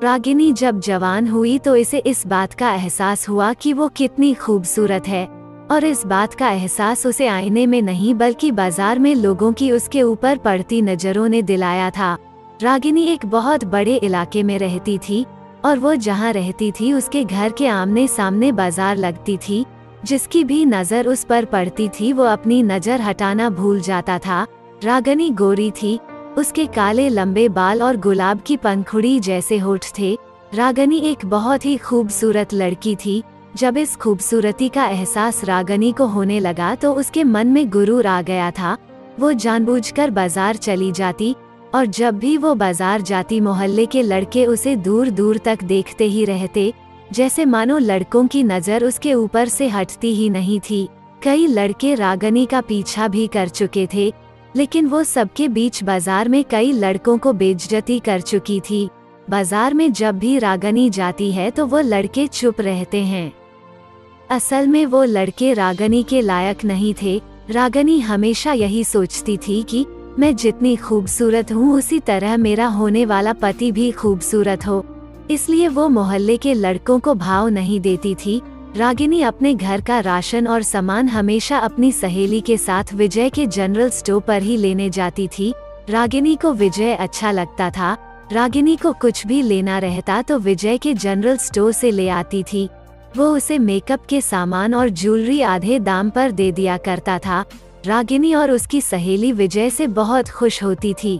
रागिनी जब जवान हुई तो इसे इस बात का एहसास हुआ कि वो कितनी खूबसूरत है, और इस बात का एहसास उसे आईने में नहीं बल्कि बाजार में लोगों की उसके ऊपर पड़ती नजरों ने दिलाया था। रागिनी एक बहुत बड़े इलाके में रहती थी, और वो जहाँ रहती थी उसके घर के आमने सामने बाजार लगती थी। जिसकी भी नजर उस पर पड़ती थी वो अपनी नजर हटाना भूल जाता था। रागिनी गोरी थी, उसके काले लंबे बाल और गुलाब की पंखुड़ी जैसे होठ थे। रागिनी एक बहुत ही खूबसूरत लड़की थी। जब इस खूबसूरती का एहसास रागिनी को होने लगा तो उसके मन में गुरूर आ गया था। वो जानबूझकर बाजार चली जाती, और जब भी वो बाजार जाती मोहल्ले के लड़के उसे दूर दूर तक देखते ही रहते, जैसे मानो लड़कों की नजर उसके ऊपर से हटती ही नहीं थी। कई लड़के रागिनी का पीछा भी कर चुके थे, लेकिन वो सबके बीच बाजार में कई लड़कों को बेइज्जती कर चुकी थी। बाजार में जब भी रागिनी जाती है तो वो लड़के चुप रहते हैं। असल में वो लड़के रागिनी के लायक नहीं थे। रागिनी हमेशा यही सोचती थी कि मैं जितनी खूबसूरत हूँ उसी तरह मेरा होने वाला पति भी खूबसूरत हो, इसलिए वो मोहल्ले के लड़कों को भाव नहीं देती थी। रागिनी अपने घर का राशन और सामान हमेशा अपनी सहेली के साथ विजय के जनरल स्टोर पर ही लेने जाती थी। रागिनी को विजय अच्छा लगता था। रागिनी को कुछ भी लेना रहता तो विजय के जनरल स्टोर से ले आती थी। वो उसे मेकअप के सामान और ज्वेलरी आधे दाम पर दे दिया करता था। रागिनी और उसकी सहेली विजय से बहुत खुश होती थी।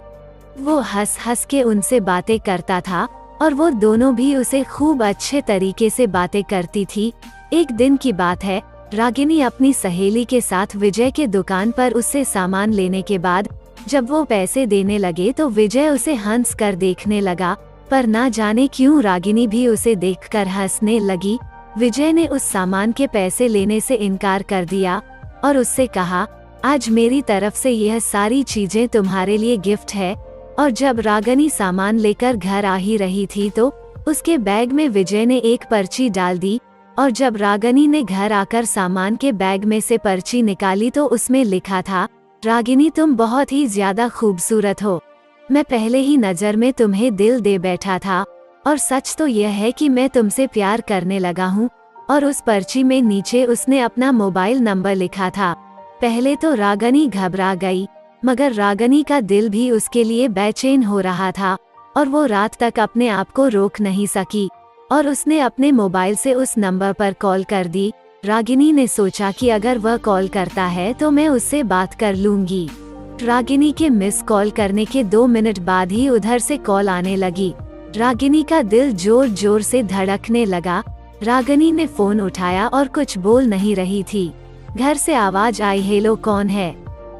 वो हंस हंस के उनसे बातें करता था, और वो दोनों भी उसे खूब अच्छे तरीके से बातें करती थी। एक दिन की बात है, रागिनी अपनी सहेली के साथ विजय के दुकान पर उससे सामान लेने के बाद जब वो पैसे देने लगे तो विजय उसे हंस कर देखने लगा, पर ना जाने क्यों रागिनी भी उसे देखकर हंसने लगी। विजय ने उस सामान के पैसे लेने से इनकार कर दिया और उससे कहा, आज मेरी तरफ से यह सारी चीजें तुम्हारे लिए गिफ्ट है। और जब रागिनी सामान लेकर घर आ ही रही थी तो उसके बैग में विजय ने एक पर्ची डाल दी, और जब रागिनी ने घर आकर सामान के बैग में से पर्ची निकाली तो उसमें लिखा था, रागिनी तुम बहुत ही ज्यादा खूबसूरत हो। मैं पहले ही नजर में तुम्हें दिल दे बैठा था, और सच तो यह है कि मैं तुमसे प्यार करने लगा हूँ। और उस पर्ची में नीचे उसने अपना मोबाइल नंबर लिखा था। पहले तो रागिनी घबरा गई, मगर रागिनी का दिल भी उसके लिए बेचैन हो रहा था, और वो रात तक अपने आप को रोक नहीं सकी, और उसने अपने मोबाइल से उस नंबर पर कॉल कर दी। रागिनी ने सोचा कि अगर वह कॉल करता है तो मैं उससे बात कर लूंगी। रागिनी के मिस कॉल करने के 2 मिनट बाद ही उधर से कॉल आने लगी। रागिनी का दिल जोर जोर से धड़कने लगा। रागिनी ने फोन उठाया और कुछ बोल नहीं रही थी। घर से आवाज आई, हेलो कौन है,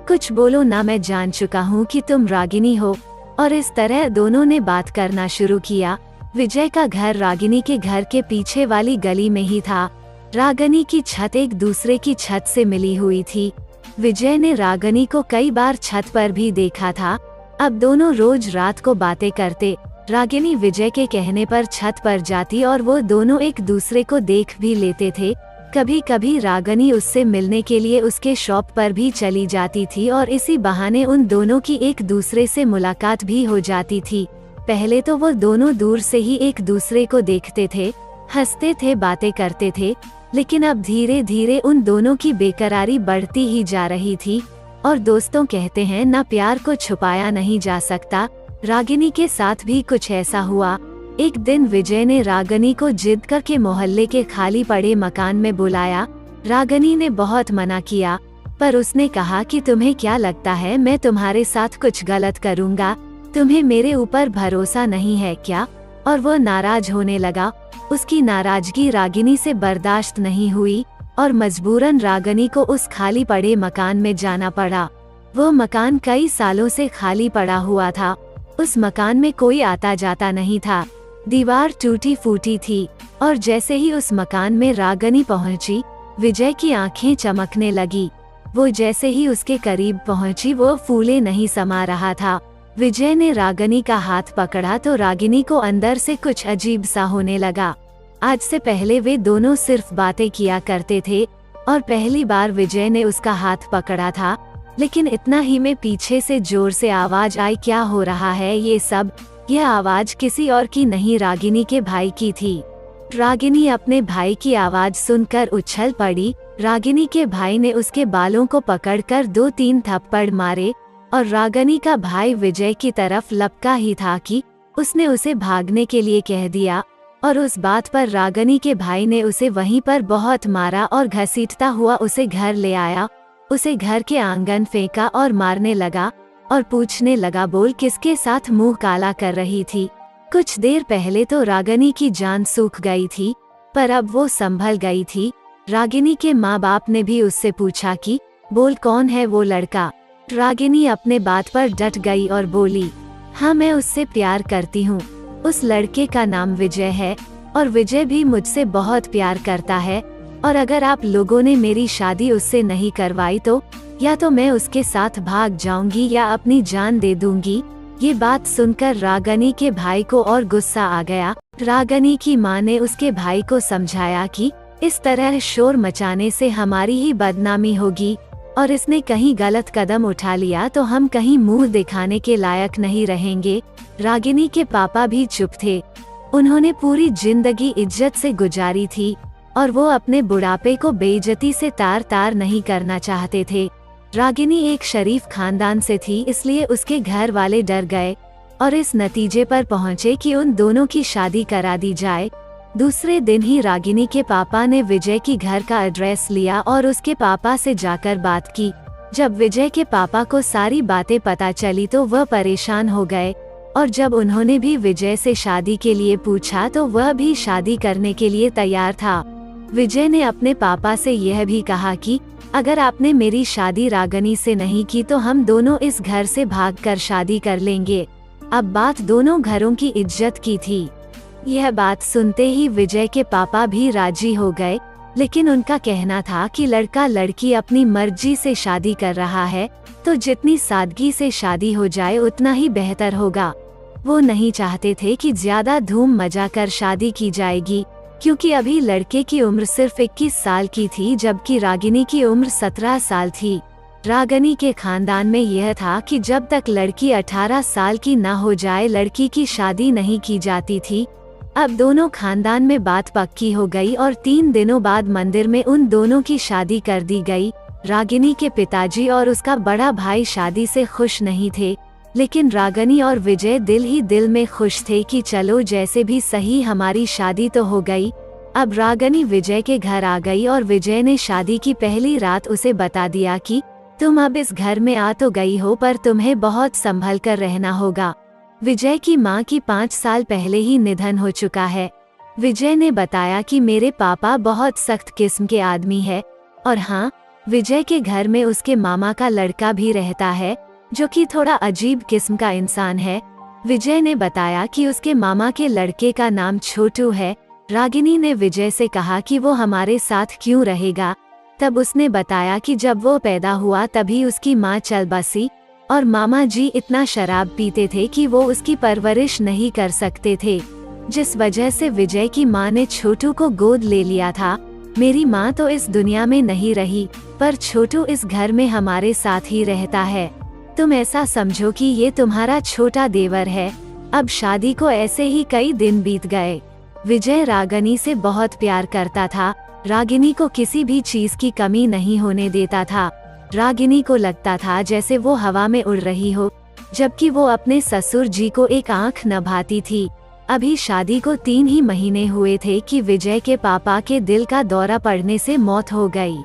कुछ बोलो ना, मैं जान चुका हूँ कि तुम रागिनी हो। और इस तरह दोनों ने बात करना शुरू किया। विजय का घर रागिनी के घर के पीछे वाली गली में ही था। रागिनी की छत एक दूसरे की छत से मिली हुई थी। विजय ने रागिनी को कई बार छत पर भी देखा था। अब दोनों रोज रात को बातें करते। रागिनी विजय के कहने पर छत पर जाती और वो दोनों एक दूसरे को देख भी लेते थे। कभी कभी रागिनी उससे मिलने के लिए उसके शॉप पर भी चली जाती थी, और इसी बहाने उन दोनों की एक दूसरे से मुलाकात भी हो जाती थी। पहले तो वो दोनों दूर से ही एक दूसरे को देखते थे, हंसते थे, बातें करते थे, लेकिन अब धीरे धीरे उन दोनों की बेकरारी बढ़ती ही जा रही थी। और दोस्तों कहते हैं ना, प्यार को छुपाया नहीं जा सकता। रागिनी के साथ भी कुछ ऐसा हुआ। एक दिन विजय ने रागिनी को जिद करके मोहल्ले के खाली पड़े मकान में बुलाया। रागिनी ने बहुत मना किया, पर उसने कहा कि तुम्हें क्या लगता है मैं तुम्हारे साथ कुछ गलत करूँगा, तुम्हें मेरे ऊपर भरोसा नहीं है क्या? और वो नाराज होने लगा। उसकी नाराजगी रागिनी से बर्दाश्त नहीं हुई, और मजबूरन रागिनी को उस खाली पड़े मकान में जाना पड़ा। वो मकान कई सालों से खाली पड़ा हुआ था। उस मकान में कोई आता जाता नहीं था। दीवार टूटी फूटी थी, और जैसे ही उस मकान में रागिनी पहुंची, विजय की आंखें चमकने लगी। वो जैसे ही उसके करीब पहुंची वो फूले नहीं समा रहा था। विजय ने रागिनी का हाथ पकड़ा तो रागिनी को अंदर से कुछ अजीब सा होने लगा। आज से पहले वे दोनों सिर्फ बातें किया करते थे, और पहली बार विजय ने उसका हाथ पकड़ा था। लेकिन इतना ही में पीछे से जोर से आवाज आई, क्या हो रहा है ये सब? यह आवाज किसी और की नहीं रागिनी के भाई की थी। रागिनी अपने भाई की आवाज सुनकर उछल पड़ी। रागिनी के भाई ने उसके बालों को पकड़कर 2-3 थप्पड़ मारे और रागिनी का भाई विजय की तरफ लपका ही था कि उसने उसे भागने के लिए कह दिया और उस बात पर रागिनी के भाई ने उसे वहीं पर बहुत मारा और घसीटता हुआ उसे घर ले आया। उसे घर के आंगन फेंका और मारने लगा और पूछने लगा, बोल किसके साथ मुंह काला कर रही थी। कुछ देर पहले तो रागिनी की जान सूख गई थी, पर अब वो संभल गई थी। रागिनी के माँ बाप ने भी उससे पूछा कि बोल कौन है वो लड़का। रागिनी अपने बात पर डट गई और बोली, हाँ मैं उससे प्यार करती हूँ। उस लड़के का नाम विजय है और विजय भी मुझसे बहुत प्यार करता है और अगर आप लोगों ने मेरी शादी उससे नहीं करवाई तो या तो मैं उसके साथ भाग जाऊंगी या अपनी जान दे दूंगी। ये बात सुनकर रागिनी के भाई को और गुस्सा आ गया। रागिनी की माँ ने उसके भाई को समझाया कि इस तरह शोर मचाने से हमारी ही बदनामी होगी और इसने कहीं गलत कदम उठा लिया तो हम कहीं मुंह दिखाने के लायक नहीं रहेंगे। रागिनी के पापा भी चुप थे। उन्होंने पूरी जिंदगी इज्जत से गुजारी थी और वो अपने बुढ़ापे को बेइज्जती से तार तार नहीं करना चाहते थे। रागिनी एक शरीफ खानदान से थी, इसलिए उसके घर वाले डर गए और इस नतीजे पर पहुंचे कि उन दोनों की शादी करा दी जाए। दूसरे दिन ही रागिनी के पापा ने विजय की घर का एड्रेस लिया और उसके पापा से जाकर बात की। जब विजय के पापा को सारी बातें पता चली तो वह परेशान हो गए और जब उन्होंने भी विजय से शादी के लिए पूछा तो वह भी शादी करने के लिए तैयार था। विजय ने अपने पापा से यह भी कहा कि अगर आपने मेरी शादी रागिनी से नहीं की तो हम दोनों इस घर से भागकर शादी कर लेंगे। अब बात दोनों घरों की इज्जत की थी। यह बात सुनते ही विजय के पापा भी राजी हो गए, लेकिन उनका कहना था कि लड़का लड़की अपनी मर्जी से शादी कर रहा है तो जितनी सादगी से शादी हो जाए उतना ही बेहतर होगा। वो नहीं चाहते थे कि ज्यादा धूम मचा कर शादी की जाएगी, क्योंकि अभी लड़के की उम्र सिर्फ 21 साल की थी जबकि रागिनी की उम्र 17 साल थी। रागिनी के खानदान में यह था कि जब तक लड़की 18 साल की न हो जाए लड़की की शादी नहीं की जाती थी। अब दोनों खानदान में बात पक्की हो गई और 3 दिनों बाद मंदिर में उन दोनों की शादी कर दी गई। रागिनी के पिताजी और उसका बड़ा भाई शादी से खुश नहीं थे, लेकिन रागिनी और विजय दिल ही दिल में खुश थे कि चलो जैसे भी सही हमारी शादी तो हो गई। अब रागिनी विजय के घर आ गई और विजय ने शादी की पहली रात उसे बता दिया कि तुम अब इस घर में आ तो गई हो पर तुम्हें बहुत संभल कर रहना होगा। विजय की माँ की 5 साल पहले ही निधन हो चुका है। विजय ने बताया कि मेरे पापा बहुत सख्त किस्म के आदमी है और हाँ, विजय के घर में उसके मामा का लड़का भी रहता है जो कि थोड़ा अजीब किस्म का इंसान है। विजय ने बताया कि उसके मामा के लड़के का नाम छोटू है। रागिनी ने विजय से कहा कि वो हमारे साथ क्यों रहेगा। तब उसने बताया कि जब वो पैदा हुआ तभी उसकी माँ चल बसी और मामा जी इतना शराब पीते थे कि वो उसकी परवरिश नहीं कर सकते थे, जिस वजह से विजय की माँ ने छोटू को गोद ले लिया था। मेरी माँ तो इस दुनिया में नहीं रही पर छोटू इस घर में हमारे साथ ही रहता है। तुम ऐसा समझो कि ये तुम्हारा छोटा देवर है। अब शादी को ऐसे ही कई दिन बीत गए। विजय रागिनी से बहुत प्यार करता था। रागिनी को किसी भी चीज की कमी नहीं होने देता था। रागिनी को लगता था जैसे वो हवा में उड़ रही हो, जबकि वो अपने ससुर जी को एक आंख न भाती थी। अभी शादी को 3 ही महीने हुए थे कि विजय के पापा के दिल का दौरा पड़ने से मौत हो गई।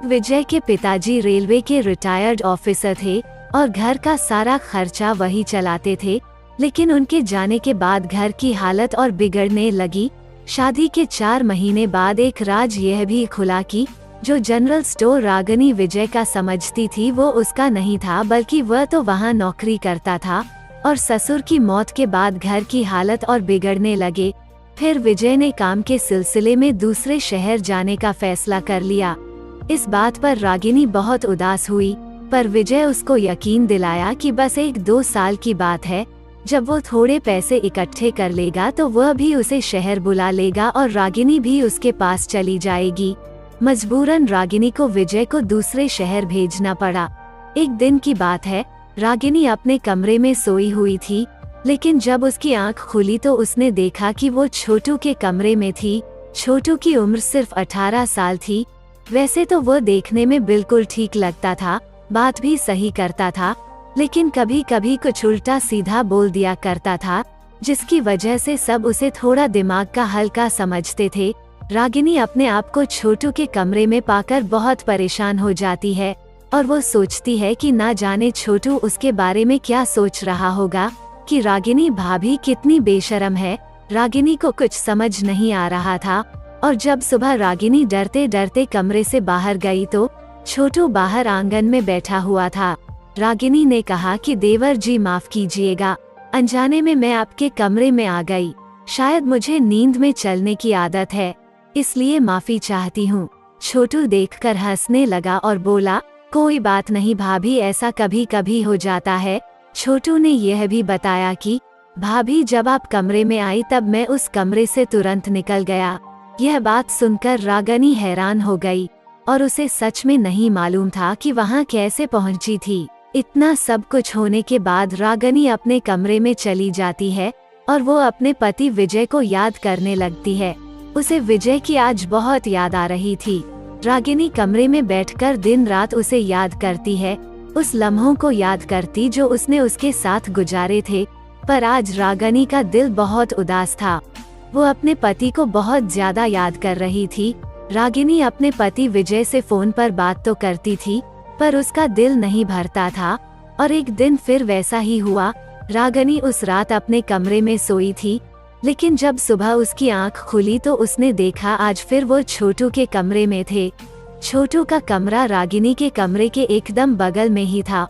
विजय के पिताजी रेलवे के रिटायर्ड ऑफिसर थे और घर का सारा खर्चा वही चलाते थे, लेकिन उनके जाने के बाद घर की हालत और बिगड़ने लगी। शादी के 4 महीने बाद एक राज यह भी खुला कि जो जनरल स्टोर रागिनी विजय का समझती थी वो उसका नहीं था, बल्कि वह तो वहाँ नौकरी करता था और ससुर की मौत के बाद घर की हालत और बिगड़ने लगे। फिर विजय ने काम के सिलसिले में दूसरे शहर जाने का फैसला कर लिया। इस बात पर रागिनी बहुत उदास हुई, पर विजय उसको यकीन दिलाया कि बस 1-2 साल की बात है। जब वो थोड़े पैसे इकट्ठे कर लेगा तो वह भी उसे शहर बुला लेगा और रागिनी भी उसके पास चली जाएगी। मजबूरन रागिनी को विजय को दूसरे शहर भेजना पड़ा। एक दिन की बात है, रागिनी अपने कमरे में सोई हुई थी लेकिन जब उसकी आंख खुली तो उसने देखा कि वो छोटू के कमरे में थी। छोटू की उम्र सिर्फ 18 साल थी। वैसे तो वो देखने में बिल्कुल ठीक लगता था, बात भी सही करता था, लेकिन कभी कभी कुछ उल्टा सीधा बोल दिया करता था, जिसकी वजह से सब उसे थोड़ा दिमाग का हल्का समझते थे। रागिनी अपने आप को छोटू के कमरे में पाकर बहुत परेशान हो जाती है और वो सोचती है कि ना जाने छोटू उसके बारे में क्या सोच रहा होगा, कि रागिनी भाभी कितनी बेशर्म है। रागिनी को कुछ समझ नहीं आ रहा था और जब सुबह रागिनी डरते डरते कमरे से बाहर गई तो छोटू बाहर आंगन में बैठा हुआ था। रागिनी ने कहा कि देवर जी माफ कीजिएगा, अनजाने में मैं आपके कमरे में आ गई। शायद मुझे नींद में चलने की आदत है, इसलिए माफी चाहती हूँ। छोटू देखकर हंसने लगा और बोला, कोई बात नहीं भाभी, ऐसा कभी कभी हो जाता है। छोटू ने यह भी बताया कि भाभी जब आप कमरे में आई तब मैं उस कमरे से तुरंत निकल गया। यह बात सुनकर रागिनी हैरान हो गई और उसे सच में नहीं मालूम था कि वहाँ कैसे पहुँची थी। इतना सब कुछ होने के बाद रागिनी अपने कमरे में चली जाती है और वो अपने पति विजय को याद करने लगती है। उसे विजय की आज बहुत याद आ रही थी। रागिनी कमरे में बैठकर दिन रात उसे याद करती है, उस लम्हों को याद करती जो उसने उसके साथ गुजारे थे। पर आज रागिनी का दिल बहुत उदास था। वो अपने पति को बहुत ज्यादा याद कर रही थी। रागिनी अपने पति विजय से फोन पर बात तो करती थी, पर उसका दिल नहीं भरता था। और एक दिन फिर वैसा ही हुआ। रागिनी उस रात अपने कमरे में सोई थी, लेकिन जब सुबह उसकी आंख खुली तो उसने देखा आज फिर वो छोटू के कमरे में थे। छोटू का कमरा रागिनी के कमरे के एकदम बगल में ही था।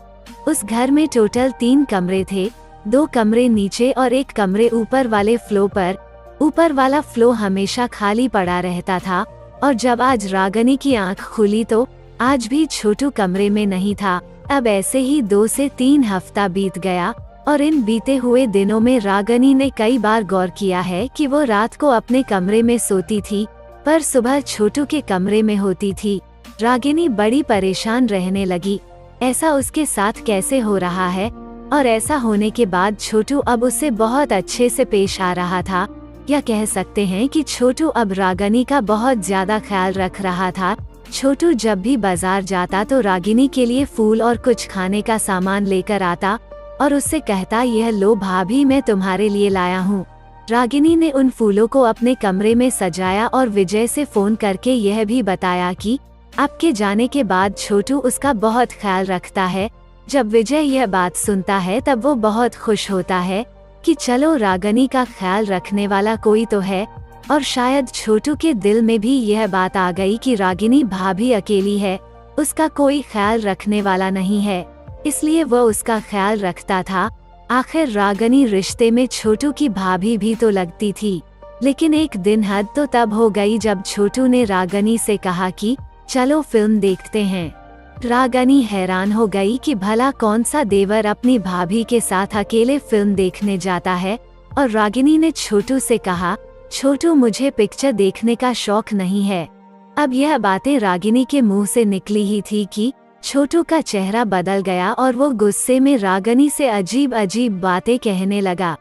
उस घर में टोटल 3 कमरे थे, 2 कमरे नीचे और 1 कमरे ऊपर वाले फ्लोर पर। ऊपर वाला फ्लोर हमेशा खाली पड़ा रहता था और जब आज रागिनी की आंख खुली तो आज भी छोटू कमरे में नहीं था। अब ऐसे ही 2 से 3 हफ्ता बीत गया और इन बीते हुए दिनों में रागिनी ने कई बार गौर किया है कि वो रात को अपने कमरे में सोती थी पर सुबह छोटू के कमरे में होती थी। रागिनी बड़ी परेशान रहने लगी, ऐसा उसके साथ कैसे हो रहा है। और ऐसा होने के बाद छोटू अब उससे बहुत अच्छे से पेश आ रहा था, या कह सकते हैं कि छोटू अब रागिनी का बहुत ज्यादा ख्याल रख रहा था। छोटू जब भी बाजार जाता तो रागिनी के लिए फूल और कुछ खाने का सामान लेकर आता और उससे कहता, यह लो भाभी, मैं तुम्हारे लिए लाया हूँ। रागिनी ने उन फूलों को अपने कमरे में सजाया और विजय से फोन करके यह भी बताया कि आपके जाने के बाद छोटू उसका बहुत ख्याल रखता है। जब विजय यह बात सुनता है तब वो बहुत खुश होता है कि चलो रागिनी का ख्याल रखने वाला कोई तो है। और शायद छोटू के दिल में भी यह बात आ गई कि रागिनी भाभी अकेली है, उसका कोई ख्याल रखने वाला नहीं है, इसलिए वो उसका ख्याल रखता था। आखिर रागिनी रिश्ते में छोटू की भाभी भी तो लगती थी। लेकिन एक दिन हद तो तब हो गई जब छोटू ने रागिनी से कहा कि चलो फिल्म देखते हैं। रागिनी हैरान हो गई कि भला कौन सा देवर अपनी भाभी के साथ अकेले फिल्म देखने जाता है। और रागिनी ने छोटू से कहा, छोटू मुझे पिक्चर देखने का शौक नहीं है। अब यह बातें रागिनी के मुंह से निकली ही थी कि छोटू का चेहरा बदल गया और वो गुस्से में रागिनी से अजीब अजीब बातें कहने लगा।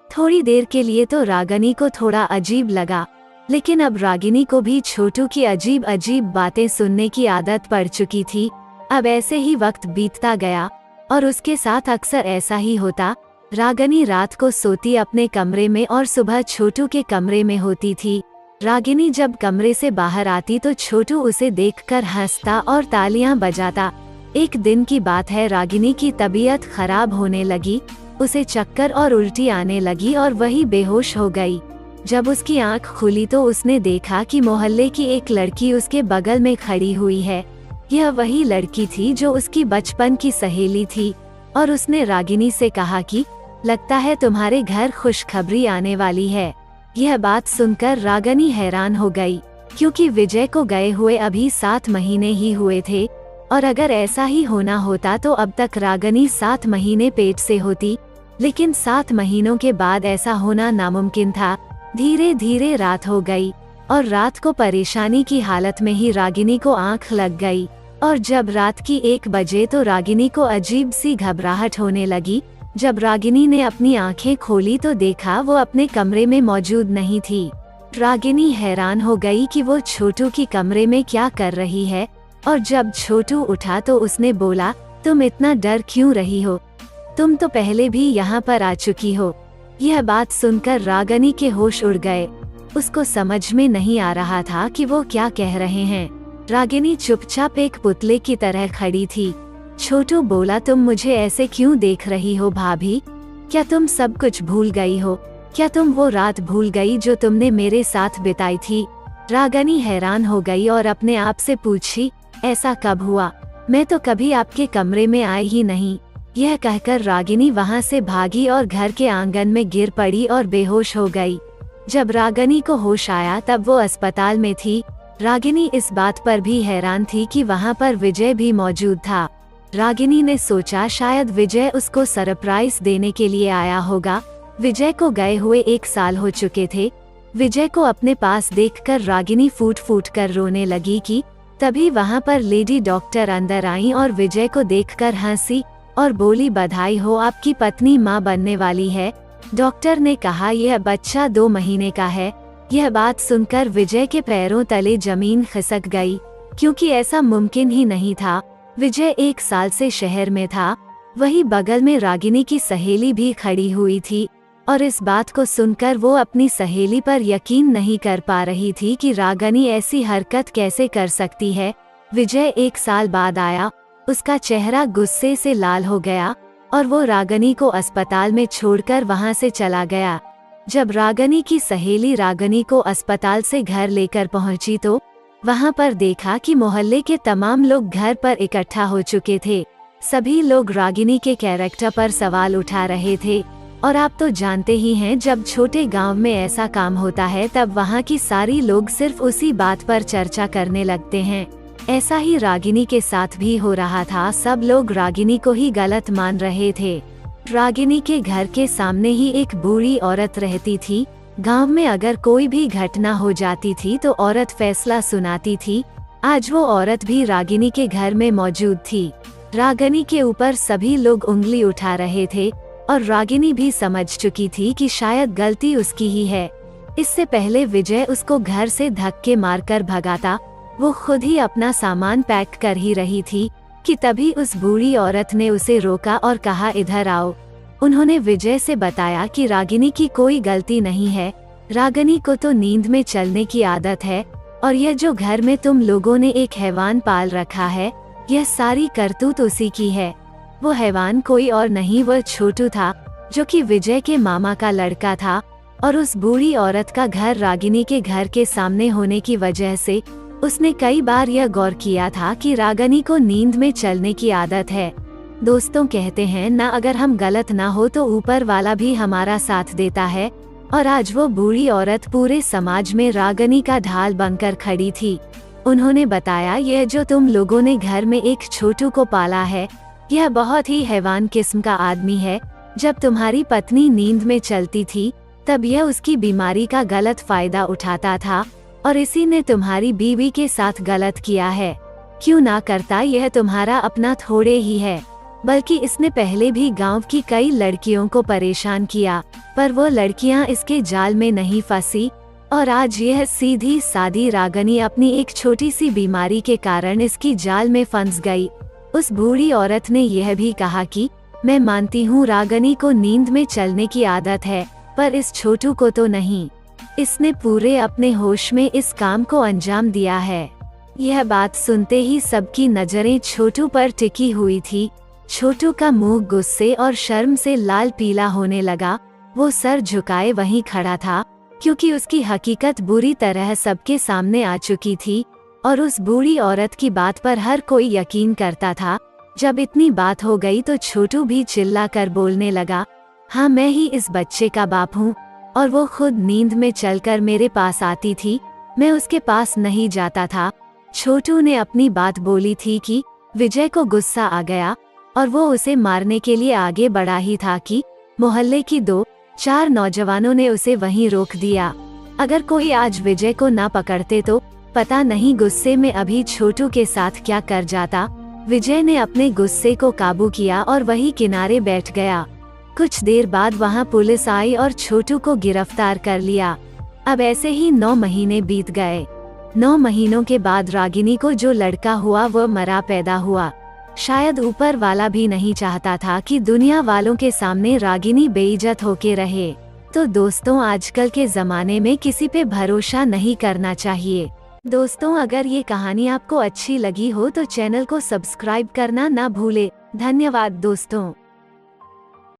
थोड़ी देर के लिए तो रागिनी को थोड़ा अजीब लगा, लेकिन अब रागिनी को भी छोटू की अजीब अजीब बातें सुनने की आदत पड़ चुकी थी। अब ऐसे ही वक्त बीतता गया और उसके साथ अक्सर ऐसा ही होता। रागिनी रात को सोती अपने कमरे में और सुबह छोटू के कमरे में होती थी। रागिनी जब कमरे से बाहर आती तो छोटू उसे देखकर हंसता और तालियां बजाता। एक दिन की बात है, रागिनी की तबीयत खराब होने लगी, उसे चक्कर और उल्टी आने लगी और वही बेहोश हो गई। जब उसकी आंख खुली तो उसने देखा कि मोहल्ले की एक लड़की उसके बगल में खड़ी हुई है। यह वही लड़की थी जो उसकी बचपन की सहेली थी और उसने रागिनी से कहा कि लगता है तुम्हारे घर खुशखबरी आने वाली है। यह बात सुनकर रागिनी हैरान हो गई, क्योंकि विजय को गए हुए अभी 7 महीने ही हुए थे और अगर ऐसा ही होना होता तो अब तक रागिनी 7 महीने पेट से होती। लेकिन 7 महीनों के बाद ऐसा होना नामुमकिन था। धीरे धीरे रात हो गई और रात को परेशानी की हालत में ही रागिनी को आंख लग गई। और जब रात की 1 बजे तो रागिनी को अजीब सी घबराहट होने लगी जब रागिनी ने अपनी आंखें खोली तो देखा वो अपने कमरे में मौजूद नहीं थी। रागिनी हैरान हो गई कि वो छोटू की कमरे में क्या कर रही है, और जब छोटू उठा तो उसने बोला, तुम इतना डर क्यों रही हो? तुम तो पहले भी यहाँ पर आ चुकी हो। यह बात सुनकर रागिनी के होश उड़ गए। उसको समझ में नहीं आ रहा था कि वो क्या कह रहे हैं। रागिनी चुपचाप एक पुतले की तरह खड़ी थी। छोटू बोला, तुम मुझे ऐसे क्यों देख रही हो भाभी? क्या तुम सब कुछ भूल गई हो? क्या तुम वो रात भूल गई जो तुमने मेरे साथ बिताई थी? रागिनी हैरान हो गई और अपने आप से पूछी, ऐसा कब हुआ? मैं तो कभी आपके कमरे में आई ही नहीं। यह कहकर रागिनी वहाँ से भागी और घर के आंगन में गिर पड़ी और बेहोश हो गई। जब रागिनी को होश आया तब वो अस्पताल में थी। रागिनी इस बात पर भी हैरान थी कि वहाँ पर विजय भी मौजूद था। रागिनी ने सोचा शायद विजय उसको सरप्राइज देने के लिए आया होगा। विजय को गए हुए 1 साल हो चुके थे। विजय को अपने पास देखकर रागिनी फूट फूट कर रोने लगी कि तभी वहाँ पर लेडी डॉक्टर अंदर आई और विजय को देखकर हंसी और बोली, बधाई हो, आपकी पत्नी माँ बनने वाली है। डॉक्टर ने कहा यह बच्चा 2 महीने का है। यह बात सुनकर विजय के पैरों तले जमीन खिसक गई, क्योंकि ऐसा मुमकिन ही नहीं था। विजय 1 साल से शहर में था। वही बगल में रागिनी की सहेली भी खड़ी हुई थी और इस बात को सुनकर वो अपनी सहेली पर यकीन नहीं कर पा रही थी कि रागिनी ऐसी हरकत कैसे कर सकती है। विजय 1 साल बाद आया। उसका चेहरा गुस्से से लाल हो गया और वो रागिनी को अस्पताल में छोड़कर वहाँ से चला गया। जब रागिनी की सहेली रागिनी को अस्पताल से घर लेकर पहुँची तो वहाँ पर देखा कि मोहल्ले के तमाम लोग घर पर इकट्ठा हो चुके थे। सभी लोग रागिनी के कैरेक्टर पर सवाल उठा रहे थे और आप तो जानते ही हैं, जब छोटे गांव में ऐसा काम होता है तब वहाँ की सारी लोग सिर्फ उसी बात पर चर्चा करने लगते हैं। ऐसा ही रागिनी के साथ भी हो रहा था। सब लोग रागिनी को ही गलत मान रहे थे। रागिनी के घर के सामने ही एक बूढ़ी औरत रहती थी। गांव में अगर कोई भी घटना हो जाती थी तो औरत फैसला सुनाती थी। आज वो औरत भी रागिनी के घर में मौजूद थी। रागिनी के ऊपर सभी लोग उंगली उठा रहे थे और रागिनी भी समझ चुकी थी कि शायद गलती उसकी ही है। इससे पहले विजय उसको घर से धक्के मारकर भगाता, वो खुद ही अपना सामान पैक कर ही रही थी कि तभी उस बूढ़ी औरत ने उसे रोका और कहा, इधर आओ। उन्होंने विजय से बताया कि रागिनी की कोई गलती नहीं है। रागिनी को तो नींद में चलने की आदत है और यह जो घर में तुम लोगों ने एक हैवान पाल रखा है, यह सारी करतूत उसी की है। वो हैवान कोई और नहीं, वह छोटू था जो कि विजय के मामा का लड़का था। और उस बूढ़ी औरत का घर रागिनी के घर के सामने होने की वजह से उसने कई बार यह गौर किया था कि रागिनी को नींद में चलने की आदत है। दोस्तों कहते हैं ना, अगर हम गलत ना हो तो ऊपर वाला भी हमारा साथ देता है। और आज वो बूढ़ी औरत पूरे समाज में रागिनी का ढाल बनकर खड़ी थी। उन्होंने बताया, यह जो तुम लोगों ने घर में एक छोटू को पाला है, यह बहुत ही हैवान किस्म का आदमी है। जब तुम्हारी पत्नी नींद में चलती थी तब यह उसकी बीमारी का गलत फायदा उठाता था और इसी ने तुम्हारी बीवी के साथ गलत किया है। क्यों ना करता, यह तुम्हारा अपना थोड़े ही है, बल्कि इसने पहले भी गांव की कई लड़कियों को परेशान किया, पर वो लड़कियां इसके जाल में नहीं फंसी। और आज यह सीधी सादी रागिनी अपनी एक छोटी सी बीमारी के कारण इसकी जाल में फंस गई। उस बूढ़ी औरत ने यह भी कहा कि मैं मानती हूँ रागिनी को नींद में चलने की आदत है, पर इस छोटू को तो नहीं। इसने पूरे अपने होश में इस काम को अंजाम दिया है। यह बात सुनते ही सबकी नजरें छोटू पर टिकी हुई थी। छोटू का मुंह गुस्से और शर्म से लाल पीला होने लगा। वो सर झुकाए वहीं खड़ा था, क्योंकि उसकी हकीकत बुरी तरह सबके सामने आ चुकी थी और उस बूढ़ी औरत की बात पर हर कोई यकीन करता था। जब इतनी बात हो गई तो छोटू भी चिल्लाकर बोलने लगा, हाँ, मैं ही इस बच्चे का बाप हूँ और वो खुद नींद में चलकर मेरे पास आती थी, मैं उसके पास नहीं जाता था। छोटू ने अपनी बात बोली थी कि विजय को गुस्सा आ गया और वो उसे मारने के लिए आगे बढ़ा ही था कि मोहल्ले की 2-4 नौजवानों ने उसे वहीं रोक दिया। अगर कोई आज विजय को ना पकड़ते तो पता नहीं गुस्से में अभी छोटू के साथ क्या कर जाता। विजय ने अपने गुस्से को काबू किया और वही किनारे बैठ गया। कुछ देर बाद वहाँ पुलिस आई और छोटू को गिरफ्तार कर लिया। अब ऐसे ही 9 महीने बीत गए। 9 महीनों के बाद रागिनी को जो लड़का हुआ वो मरा पैदा हुआ। शायद ऊपर वाला भी नहीं चाहता था कि दुनिया वालों के सामने रागिनी बेइज्जत होके रहे। तो दोस्तों, आजकल के ज़माने में किसी पे भरोसा नहीं करना चाहिए। दोस्तों, अगर ये कहानी आपको अच्छी लगी हो तो चैनल को सब्सक्राइब करना ना भूले। धन्यवाद दोस्तों।